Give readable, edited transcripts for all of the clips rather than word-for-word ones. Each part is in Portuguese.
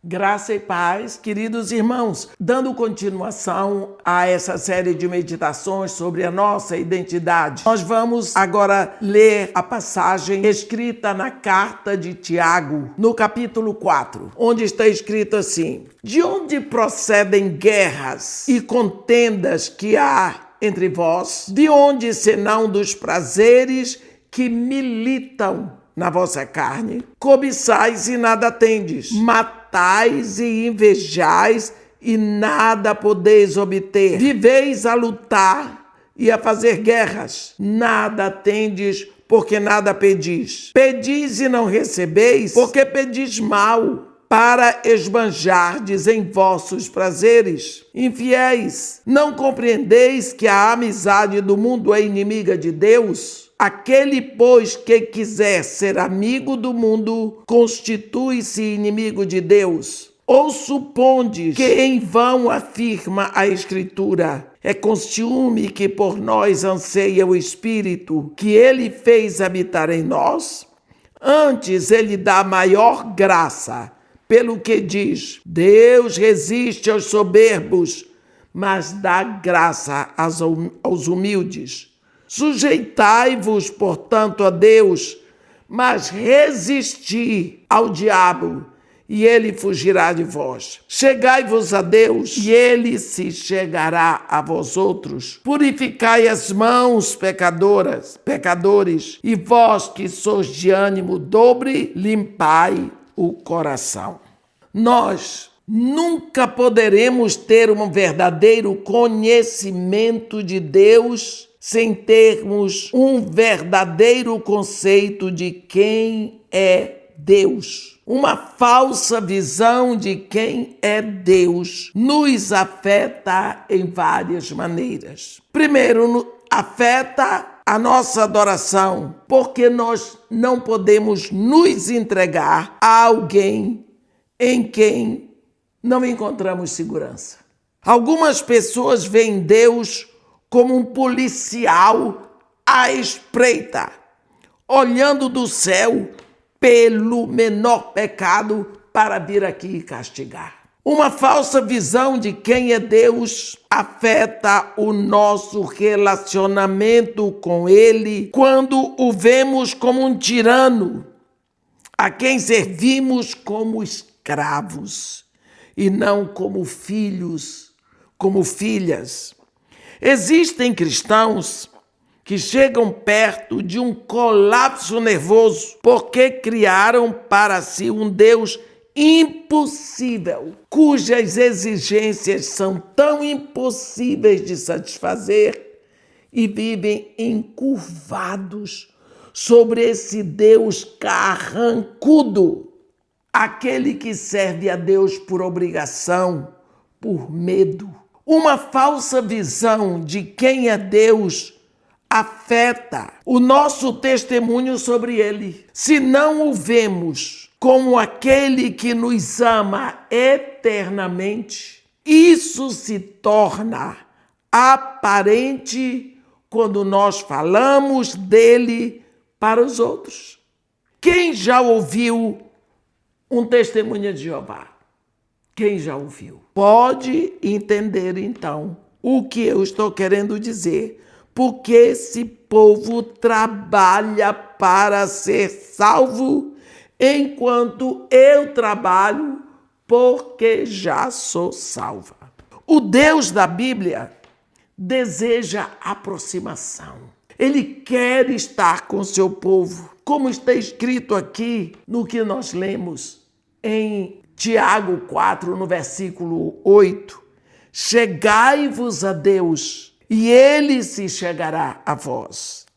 Graça e paz, queridos irmãos, dando continuação a essa série de meditações sobre a nossa identidade. Nós vamos agora ler a passagem escrita na carta de Tiago, no capítulo 4, onde está escrito assim: de onde procedem guerras e contendas que há entre vós? De onde senão dos prazeres que militam na vossa carne? Cobiçais e nada tendes, matais e invejais e nada podeis obter. Viveis a lutar e a fazer guerras, nada tendes porque nada pedis. Pedis e não recebeis porque pedis mal, para esbanjardes em vossos prazeres. Infiéis, não compreendeis que a amizade do mundo é inimiga de Deus? Aquele, pois, que quiser ser amigo do mundo, constitui-se inimigo de Deus. Ou supondes que em vão afirma a Escritura: é com ciúme que por nós anseia o Espírito, que ele fez habitar em nós? Antes ele dá maior graça, pelo que diz: Deus resiste aos soberbos, mas dá graça aos humildes. Sujeitai-vos, portanto, a Deus, mas resisti ao diabo, e ele fugirá de vós. Chegai-vos a Deus, e ele se chegará a vós outros. Purificai as mãos, pecadores, e vós que sois de ânimo dobre, limpai o coração. Nós nunca poderemos ter um verdadeiro conhecimento de Deus sem termos um verdadeiro conceito de quem é Deus. Uma falsa visão de quem é Deus nos afeta em várias maneiras. Primeiro, afeta a nossa adoração, porque nós não podemos nos entregar a alguém em quem não encontramos segurança. Algumas pessoas veem Deus como um policial à espreita, olhando do céu pelo menor pecado para vir aqui e castigar. Uma falsa visão de quem é Deus afeta o nosso relacionamento com Ele quando o vemos como um tirano, a quem servimos como escravos e não como filhos, como filhas. Existem cristãos que chegam perto de um colapso nervoso porque criaram para si um Deus impossível, cujas exigências são tão impossíveis de satisfazer, e vivem encurvados sobre esse Deus carrancudo, aquele que serve a Deus por obrigação, por medo. Uma falsa visão de quem é Deus afeta o nosso testemunho sobre Ele. Se não o vemos como aquele que nos ama eternamente, isso se torna aparente quando nós falamos dele para os outros. Quem já ouviu um testemunho de Jeová? Quem já ouviu? Pode entender, então, o que eu estou querendo dizer, porque esse povo trabalha para ser salvo, enquanto eu trabalho porque já sou salva. O Deus da Bíblia deseja aproximação. Ele quer estar com seu povo, como está escrito aqui no que nós lemos em Tiago 4, no versículo 8. Chegai-vos a Deus, e ele se chegará a vós.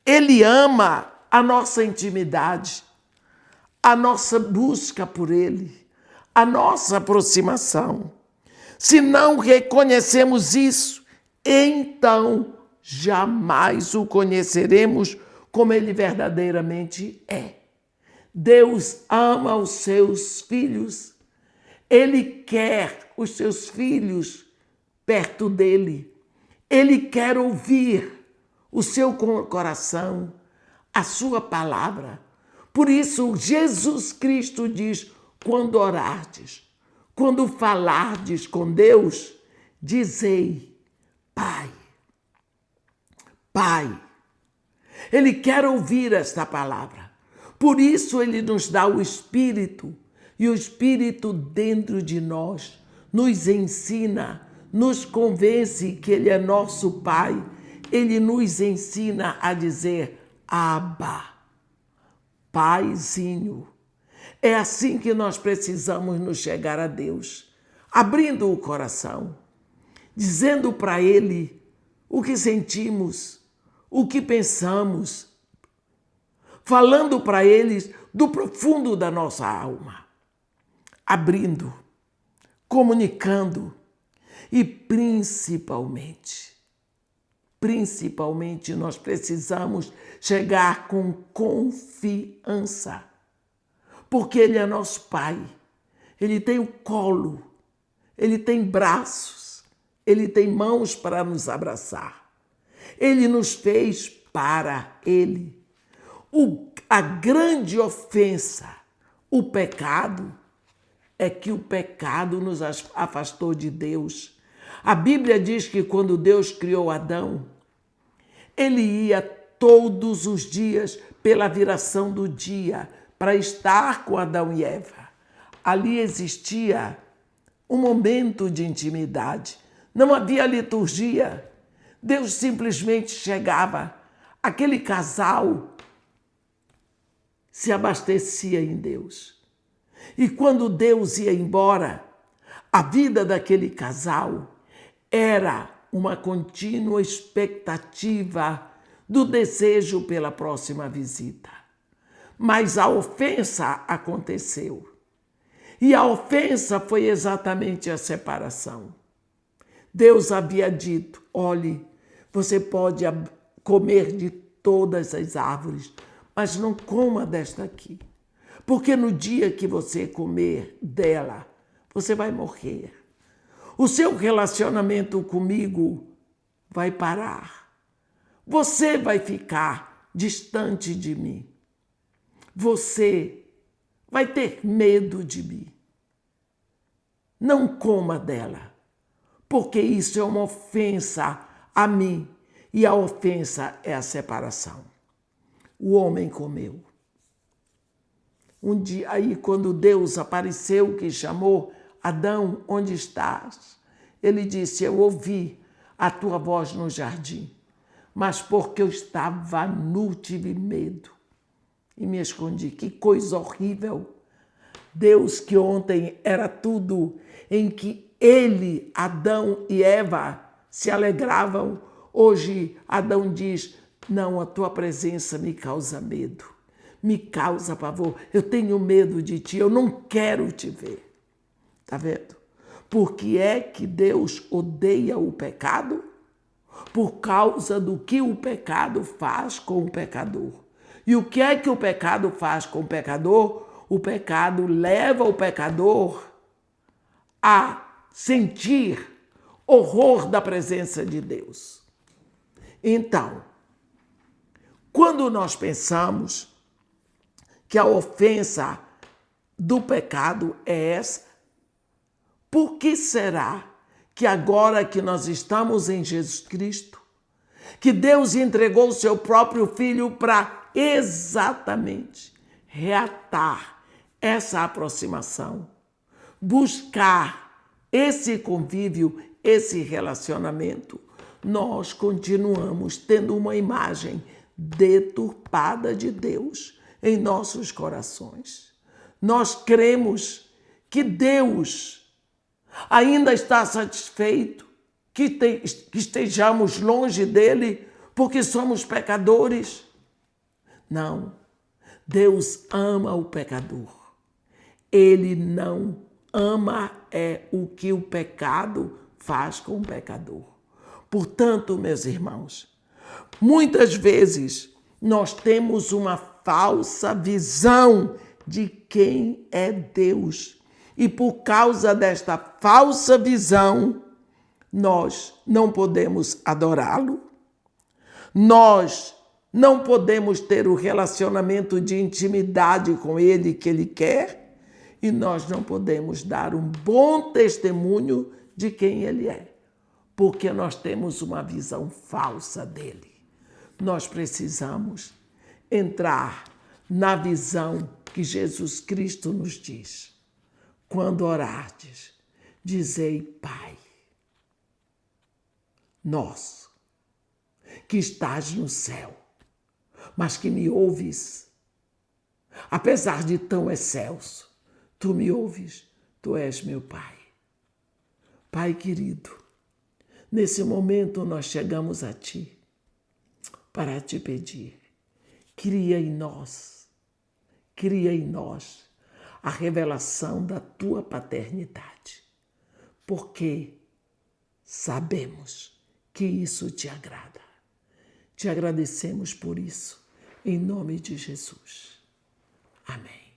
Ele ama a nossa intimidade, a nossa busca por ele, a nossa aproximação. Se não reconhecemos isso, então jamais o conheceremos como ele verdadeiramente é. Deus ama os seus filhos. Ele quer os seus filhos perto dele. Ele quer ouvir o seu coração, a sua palavra. Por isso, Jesus Cristo diz: quando orardes, quando falardes com Deus, dizei, Pai. Pai. Ele quer ouvir esta palavra. Por isso ele nos dá o Espírito. E o Espírito dentro de nós nos ensina, nos convence que Ele é nosso Pai. Ele nos ensina a dizer, Abba, Paizinho. É assim que nós precisamos nos chegar a Deus, abrindo o coração, dizendo para Ele o que sentimos, o que pensamos, falando para Ele do profundo da nossa alma, abrindo, comunicando e principalmente nós precisamos chegar com confiança, porque Ele é nosso Pai, Ele tem o colo, Ele tem braços, Ele tem mãos para nos abraçar, Ele nos fez para Ele. A grande ofensa, o pecado, é que o pecado nos afastou de Deus. A Bíblia diz que quando Deus criou Adão, ele ia todos os dias pela viração do dia para estar com Adão e Eva. Ali existia um momento de intimidade. Não havia liturgia. Deus simplesmente chegava. Aquele casal se abastecia em Deus. E quando Deus ia embora, a vida daquele casal era uma contínua expectativa do desejo pela próxima visita. Mas a ofensa aconteceu. E a ofensa foi exatamente a separação. Deus havia dito, olhe, você pode comer de todas as árvores, mas não coma desta aqui. Porque no dia que você comer dela, você vai morrer. O seu relacionamento comigo vai parar. Você vai ficar distante de mim. Você vai ter medo de mim. Não coma dela, porque isso é uma ofensa a mim. E a ofensa é a separação. O homem comeu. Um dia, aí quando Deus apareceu, que chamou Adão, onde estás? Ele disse, eu ouvi a tua voz no jardim, mas porque eu estava nu, tive medo e me escondi. Que coisa horrível! Deus que ontem era tudo em que ele, Adão e Eva se alegravam, hoje Adão diz, não, a tua presença me causa medo. Me causa pavor, eu tenho medo de ti, eu não quero te ver. Tá vendo? Por que é que Deus odeia o pecado? Por causa do que o pecado faz com o pecador. E o que é que o pecado faz com o pecador? O pecado leva o pecador a sentir horror da presença de Deus. Então, quando nós pensamos que a ofensa do pecado é essa, por que será que agora que nós estamos em Jesus Cristo, que Deus entregou o seu próprio Filho para exatamente reatar essa aproximação, buscar esse convívio, esse relacionamento, nós continuamos tendo uma imagem deturpada de Deus em nossos corações. Nós cremos que Deus ainda está satisfeito que estejamos longe dele porque somos pecadores. Não, Deus ama o pecador. Ele não ama o que o pecado faz com o pecador. Portanto, meus irmãos, muitas vezes nós temos uma falsa visão de quem é Deus. E por causa desta falsa visão, nós não podemos adorá-lo, nós não podemos ter o relacionamento de intimidade com ele que ele quer E nós não podemos dar um bom testemunho de quem Ele é, porque nós temos uma visão falsa dele. Nós precisamos entrar na visão que Jesus Cristo nos diz. Quando orardes, dizei: Pai nosso, que estás no céu, mas que me ouves, apesar de tão excelso, tu me ouves, tu és meu Pai. Pai querido, nesse momento nós chegamos a Ti para Te pedir, cria em nós a revelação da Tua paternidade, porque sabemos que isso Te agrada. Te agradecemos por isso, em nome de Jesus. Amém.